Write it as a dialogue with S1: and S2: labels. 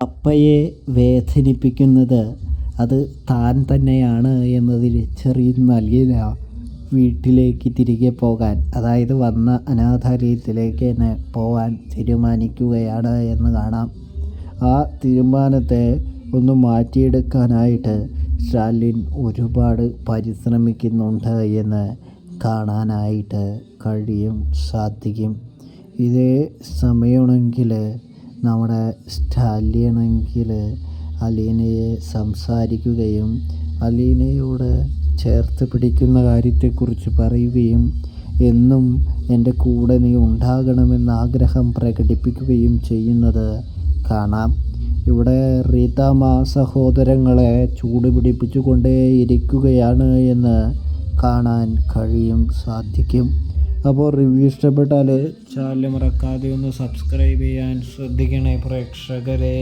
S1: അപ്പയെ വേദനിപ്പിക്കുന്നത് അത് താൻ തന്നെയാണ് എന്ന് തിരിച്ചറിയുന്ന അലീന വീട്ടിലേക്ക് തിരികെ പോകാൻ, അതായത് വന്ന അനാഥാലയത്തിലേക്ക് തന്നെ പോകാൻ തീരുമാനിക്കുകയാണ് എന്ന് കാണാം. ആ തീരുമാനത്തെ ഒന്ന് മാറ്റിയെടുക്കാനായിട്ട് സ്റ്റാലിൻ ഒരുപാട് പരിശ്രമിക്കുന്നുണ്ട് എന്ന് കാണാനായിട്ട് സാധിക്കും. ഇതേ സമയമാണെങ്കിൽ നമ്മുടെ സ്റ്റാലിനാണെങ്കിൽ അലീനയെ സംസാരിക്കുകയും അലീനയോട് ചേർത്ത് പിടിക്കുന്ന കാര്യത്തെക്കുറിച്ച് പറയുകയും എന്നും എൻ്റെ കൂടെ നീ ഉണ്ടാകണമെന്ന ആഗ്രഹം പ്രകടിപ്പിക്കുകയും ചെയ്യുന്നത് കാണാം. ഇവിടെ റീതാമ്മ സഹോദരങ്ങളെ ചൂടുപിടിപ്പിച്ചുകൊണ്ടേയിരിക്കുകയാണ് എന്ന് കാണാൻ സാധിക്കും. അപ്പോൾ റിവ്യൂ ഇഷ്ടപ്പെട്ടാൽ ചാനൽ മറക്കാതെ ഒന്ന് സബ്സ്ക്രൈബ് ചെയ്യാൻ ശ്രദ്ധിക്കണേ പ്രേക്ഷകരെ.